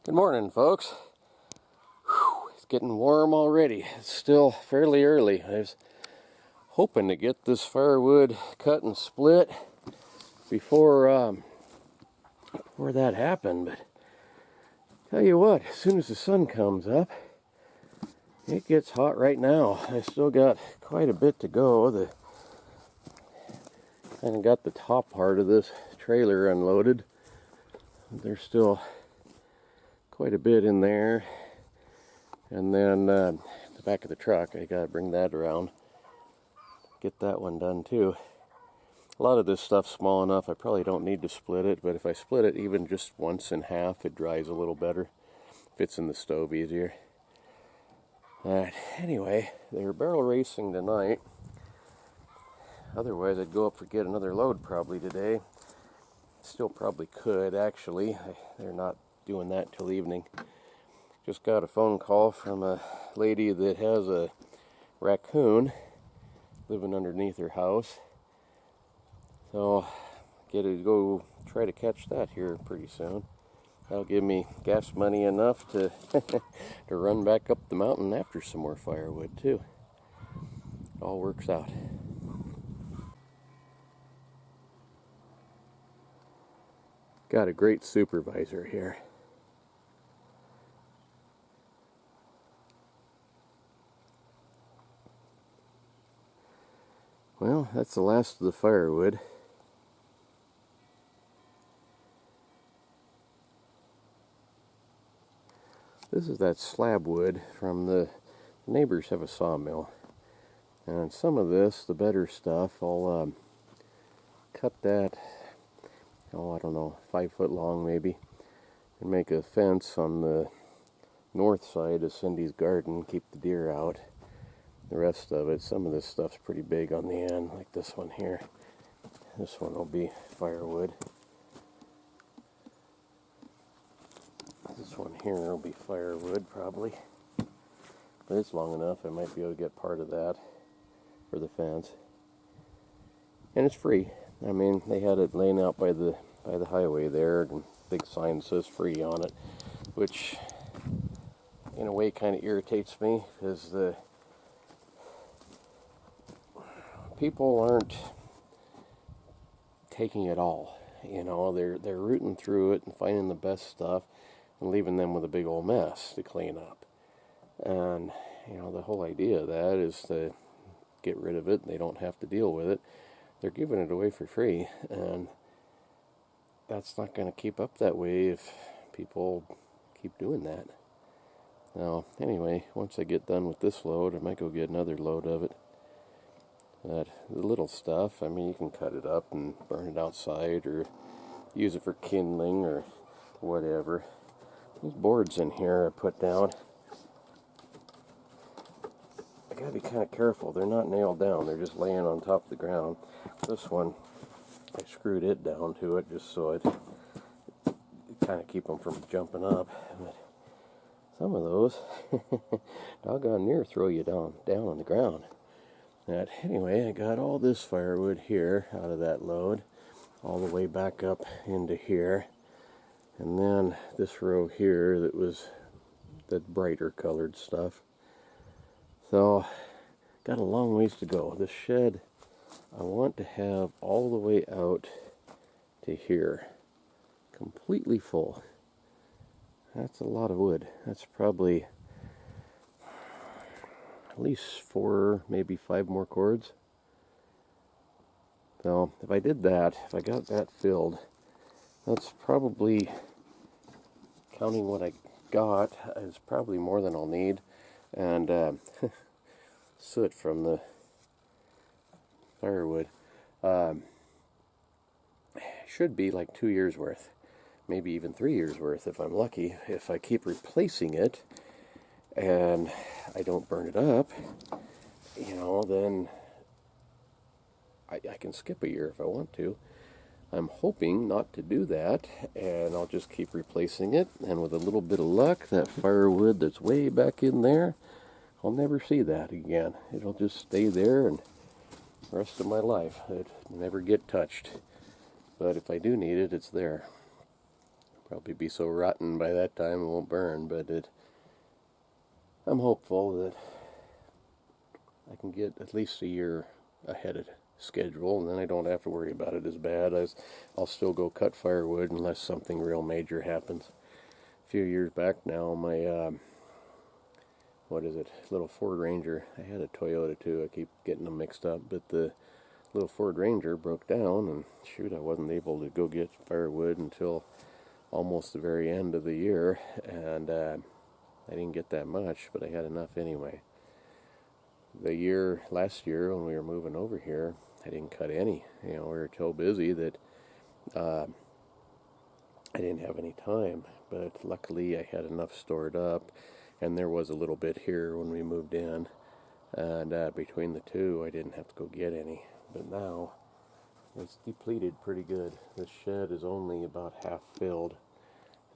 Good morning, folks. Whew, it's getting warm already. It's still fairly early. I was hoping to get this firewood cut and split before that happened, but tell you what, as soon as the sun comes up, it gets hot right now. I still got quite a bit to go. Kind of got the top part of this trailer unloaded. There's still quite a bit in there, and then the back of the truck, I gotta bring that around, get that one done too. A lot of this stuff's small enough I probably don't need to split it, but if I split it even just once in half, it dries a little better, fits in the stove easier. Anyway, they're barrel racing tonight. Otherwise I'd go up for get another load probably today. Still probably could actually. They're not doing that till evening. Just got a phone call from a lady that has a raccoon living underneath her house. So get to go try to catch that here pretty soon. That'll give me gas money enough to to run back up the mountain after some more firewood too. It all works out. Got a great supervisor here. Well, that's the last of the firewood. This is that slab wood from the neighbors have a sawmill. And some of this, the better stuff, I'll cut that, I don't know, 5 foot long maybe, and make a fence on the north side of Cindy's garden, keep the deer out. The rest of it, some of this stuff's pretty big on the end, like this one here. This one will be firewood. This one here will be firewood probably. But it's long enough, I might be able to get part of that for the fence. And it's free. I mean, they had it laying out by the highway there, and big sign says free on it, which in a way kind of irritates me, because the people aren't taking it all. You know, they're rooting through it and finding the best stuff and leaving them with a big old mess to clean up. And you know, the whole idea of that is to get rid of it. They don't have to deal with it. They're giving it away for free, and that's not going to keep up that way if people keep doing that. Now, anyway, once I get done with this load, I might go get another load of it. But the little stuff, I mean, you can cut it up and burn it outside or use it for kindling or whatever. These boards in here I put down, I gotta be kind of careful. They're not nailed down, they're just laying on top of the ground. This one, I screwed it down to it just so I'd kind of keep them from jumping up. But some of those, doggone near throw you down on the ground. But anyway, I got all this firewood here out of that load, all the way back up into here. And then this row here that was the brighter colored stuff. So, got a long ways to go. This shed, I want to have all the way out to here, completely full. That's a lot of wood. That's probably at least 4, maybe 5 more cords. So if I did that, if I got that filled, that's probably, counting what I got, is probably more than I'll need. And soot from the firewood should be like 2 years worth, maybe even 3 years worth if I'm lucky. If I keep replacing it and I don't burn it up, you know, then I can skip a year if I want to. I'm hoping not to do that, and I'll just keep replacing it, and with a little bit of luck, that firewood that's way back in there, I'll never see that again. It'll just stay there and the rest of my life. It'll never get touched. But if I do need it, it's there. Probably be so rotten by that time it won't burn, but I'm hopeful that I can get at least a year ahead of schedule, and then I don't have to worry about it as bad. I'll still go cut firewood unless something real major happens. A few years back now, my what is it, little Ford Ranger, I had a Toyota too, I keep getting them mixed up, but the little Ford Ranger broke down, and shoot, I wasn't able to go get firewood until almost the very end of the year, and I didn't get that much, but I had enough anyway. Last year when we were moving over here, I didn't cut any. We were so busy that I didn't have any time, but luckily I had enough stored up, and there was a little bit here when we moved in, and between the two I didn't have to go get any. But now it's depleted pretty good. This shed is only about half filled.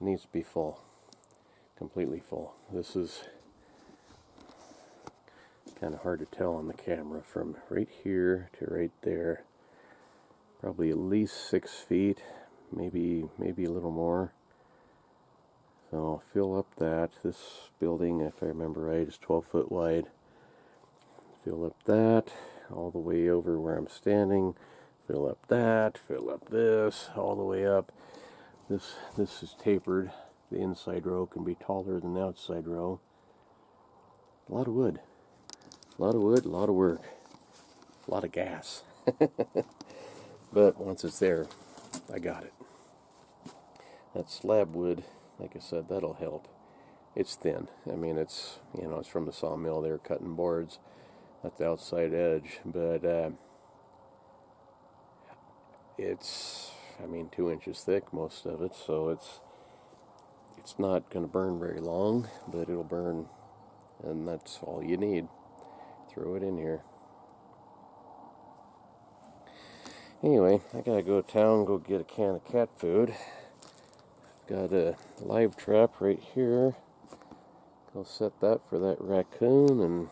It needs to be full, completely full. This is kind of hard to tell on the camera, from right here to right there, probably at least 6 feet, maybe a little more. So I'll fill up that. This building, if I remember right, is 12 foot wide. Fill up that all the way over where I'm standing. Fill up that, fill up this, all the way up. This is tapered. The inside row can be taller than the outside row. A lot of wood. A lot of wood, a lot of work, a lot of gas. But once it's there, I got it. That slab wood, like I said, that'll help. It's thin. I mean, it's from the sawmill. They're cutting boards at the outside edge, but it's 2 inches thick, most of it, so it's not going to burn very long, but it'll burn, and that's all you need. Throw it in here. Anyway, I gotta go to town, go get a can of cat food. Got a live trap right here. Go set that for that raccoon and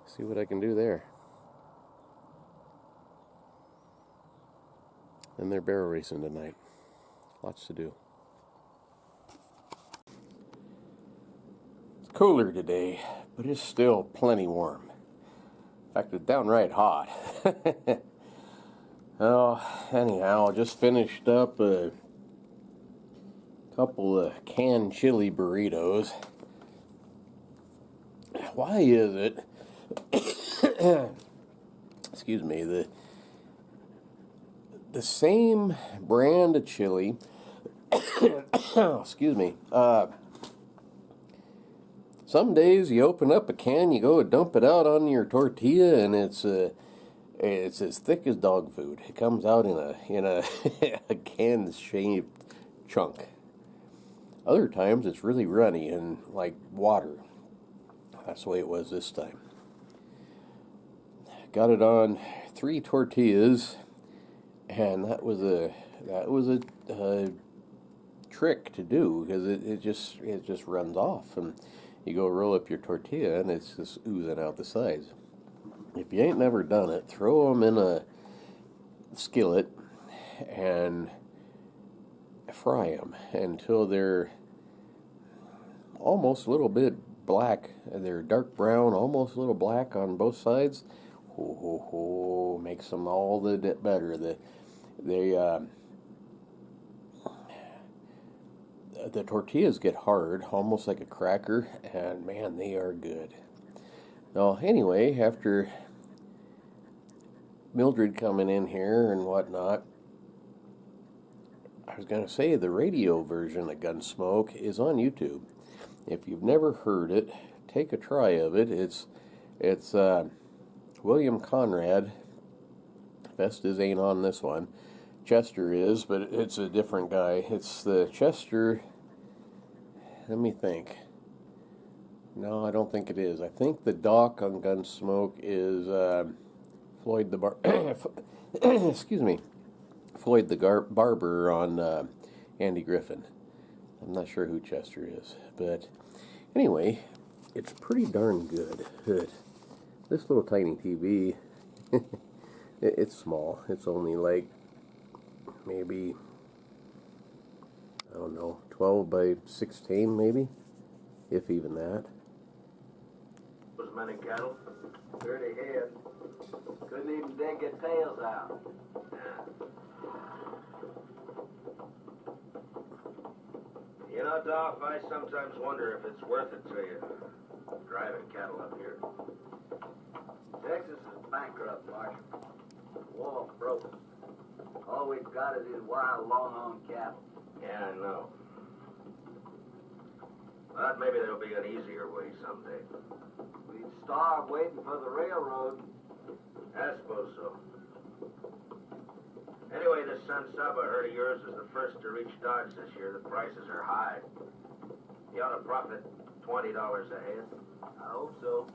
see what I can do there. And they're barrel racing tonight. Lots to do. It's cooler today, but it's still plenty warm. In fact, it's downright hot. Oh, anyhow, just finished up a couple of canned chili burritos. Why is it, excuse me, the same brand of chili, excuse me, some days you open up a can, you go and dump it out on your tortilla, and it's as thick as dog food. It comes out in a a can-shaped chunk. Other times it's really runny and like water. That's the way it was this time. Got it on 3 tortillas, and that was a trick to do, because it just runs off, and you go roll up your tortilla and it's just oozing out the sides. If you ain't never done it, throw them in a skillet and fry them until they're almost a little bit black. They're dark brown, almost a little black on both sides. Makes them all the better. The tortillas get hard, almost like a cracker, and man, they are good. Well, anyway, after Mildred coming in here and whatnot, I was going to say the radio version of Gunsmoke is on YouTube. If you've never heard it, take a try of it. It's William Conrad. Festus ain't on this one. Chester is, but it's a different guy. It's the Chester. Let me think. No, I don't think it is. I think the doc on Gunsmoke is Floyd the excuse me, Floyd the barber on Andy Griffin. I'm not sure who Chester is, but anyway, it's pretty darn good. This little tiny TV, it's small. It's only like maybe I don't know, 12 by 16 maybe, if even that. Was many cattle? 30 head. Couldn't even dig their tails out. You know, Dolph, I sometimes wonder if it's worth it to you, driving cattle up here. Texas is bankrupt, Marshal. War broke us. All we've got is these wild, long-horn cattle. Yeah, I know. But maybe there'll be an easier way someday. We'd starve waiting for the railroad. I suppose so. Anyway, this San Saba herd of yours is the first to reach Dodge this year. The prices are high. You ought to profit $20 a head. I hope so.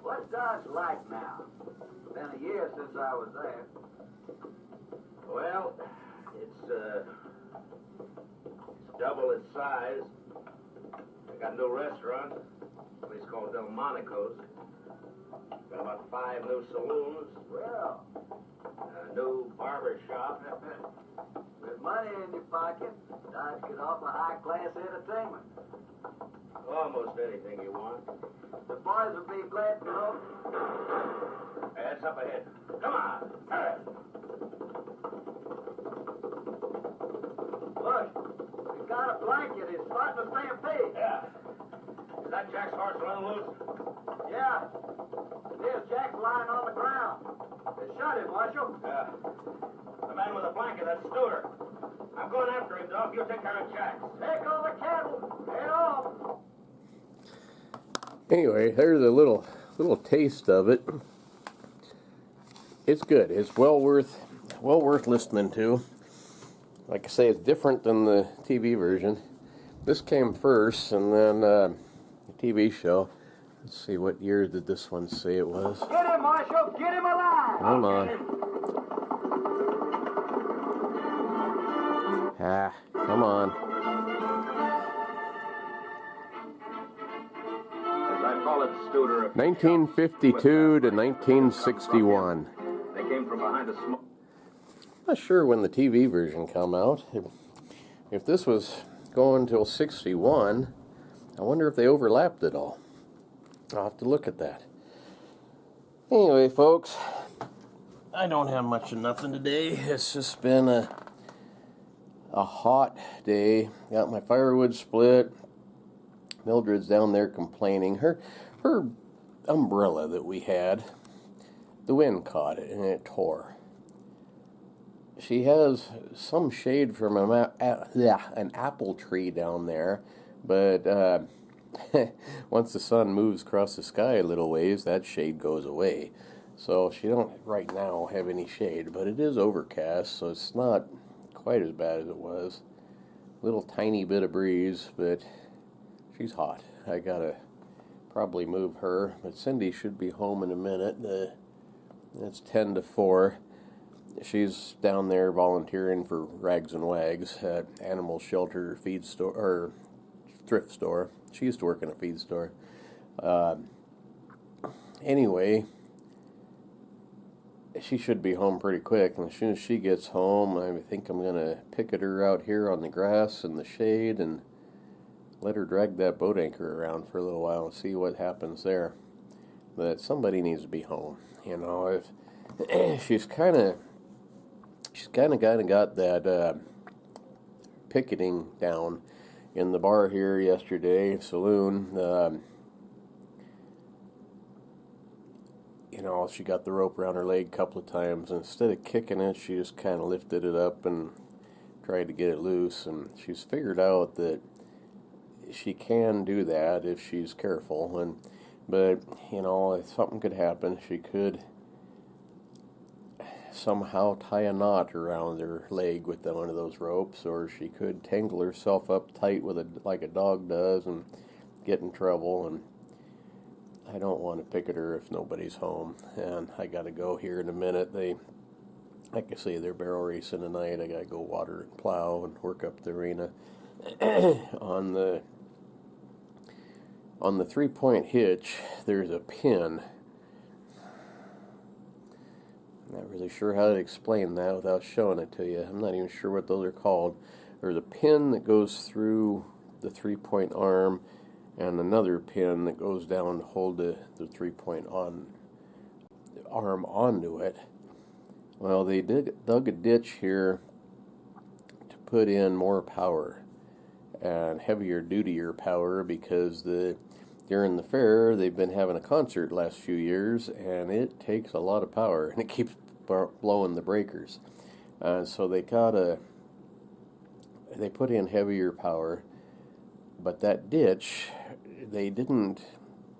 What's Dodge like now? Been a year since I was there. Well, it's double its size. They got a new restaurant, a place called Delmonico's. Got about 5 new saloons. Well, a new barber shop. With money in your pocket, Dodge could offer high-class entertainment. Almost anything you want. The boys will be glad to know. Hey, that's up ahead. Come on, hurry. Look, we got a blanket. It's starting to stampede. Yeah. Is that Jack's horse running loose? Yeah. There's Jack lying on the ground. They shot him, Marshal. Yeah. The man with the blanket, that's Studer. I'm going after him, Doc. You take care of Jack. Take all the cattle. Head off. Anyway, there's a little taste of it. It's good. It's well worth listening to. Like I say, it's different than the TV version. This came first, and then the TV show. Let's see, what year did this one say it was? Get him, Marshal! Get him alive! Come on. Come on. As I followed Studer, 1952 to 1961. They came from behind a smoke. Not sure when the TV version come out. If this was going till 61, I wonder if they overlapped it all. I'll have to look at that. Anyway, folks, I don't have much of nothing today. It's just been a hot day. Got my firewood split. Mildred's down there complaining. Her umbrella that we had, the wind caught it and it tore. She has some shade from an apple tree down there, but once the sun moves across the sky a little ways, that shade goes away. So she don't right now have any shade, but it is overcast, so it's not quite as bad as it was. Little tiny bit of breeze, but she's hot. I gotta probably move her, but Cindy should be home in a minute. It's 10 to 4. She's down there volunteering for Rags and Wags at animal shelter, feed store, or thrift store. She used to work in a feed store. Anyway, she should be home pretty quick, and as soon as she gets home, I think I'm going to picket her out here on the grass in the shade and let her drag that boat anchor around for a little while and see what happens there. But somebody needs to be home. You know, if she's kind of got that picketing down in the bar here yesterday, saloon. You know, she got the rope around her leg a couple of times, and instead of kicking it, she just kind of lifted it up and tried to get it loose, and she's figured out that she can do that if she's careful, but you know, if something could happen, she could somehow tie a knot around her leg with one of those ropes, or she could tangle herself up tight with like a dog does and get in trouble. And I don't want to picket her if nobody's home, and I gotta go here in a minute. Like I say, they're barrel racing tonight. I gotta go water and plow and work up the arena. On the 3-point hitch, there's a pin. Not really sure how to explain that without showing it to you. I'm not even sure what those are called. There's a pin that goes through the 3-point arm and another pin that goes down to hold the 3-point arm onto it. Well, they dug a ditch here to put in more power and heavier dutier power because during the fair they've been having a concert last few years and it takes a lot of power and it keeps blowing the breakers. So they put in heavier power, but that ditch they didn't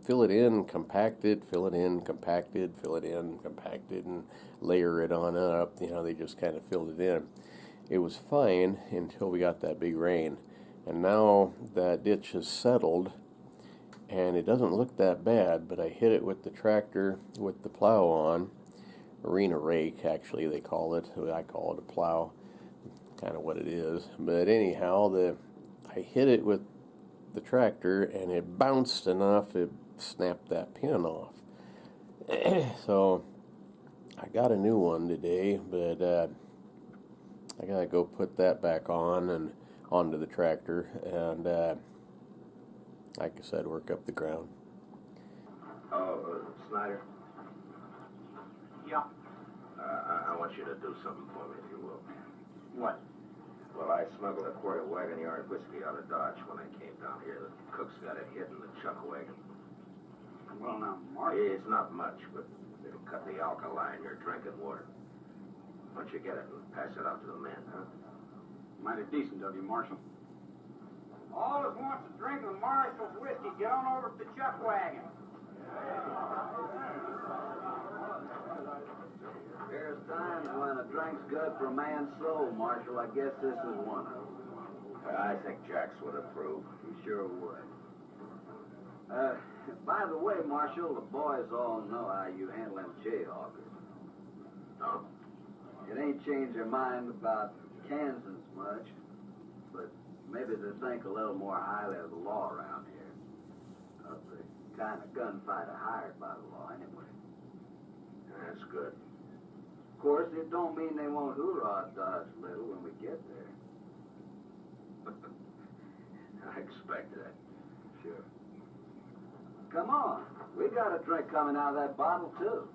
fill it in, compacted, fill it in, compacted, fill it in, compacted, and layer it on up. They just kind of filled it in. It was fine until we got that big rain. And now that ditch has settled, and it doesn't look that bad, but I hit it with the tractor with the plow on. Arena rake, actually, they call it. I call it a plow. Kind of what it is. But anyhow, I hit it with the tractor, and it bounced enough, it snapped that pin off. So I got a new one today, but I gotta go put that back on and onto the tractor, and like I said, work up the ground. Oh, Snyder? Yeah. I want you to do something for me, if you will. What? Well, I smuggled a quart of wagon yard whiskey out of Dodge when I came down here. The cook's got it hid in the chuck wagon. Well, now, Mark. It's not much, but it'll cut the alkali in your drinking water. Why don't you get it and pass it out to the men, huh? Mighty decent of you, Marshal. All that wants to drink the Marshal's whiskey, get on over to the chuck wagon. There's times when a drink's good for a man's soul, Marshal. I guess this is one of them. I think Jax would approve. He sure would. By the way, Marshal, the boys all know how you handle them jayhawkers. No? It ain't changed their mind about Kansas much, but maybe they think a little more highly of the law around here. Of the kind of gunfighter hired by the law, anyway. That's good. Of course, it don't mean they won't hoorah Dodge little when we get there. I expect that. Sure. Come on. We got a drink coming out of that bottle, too.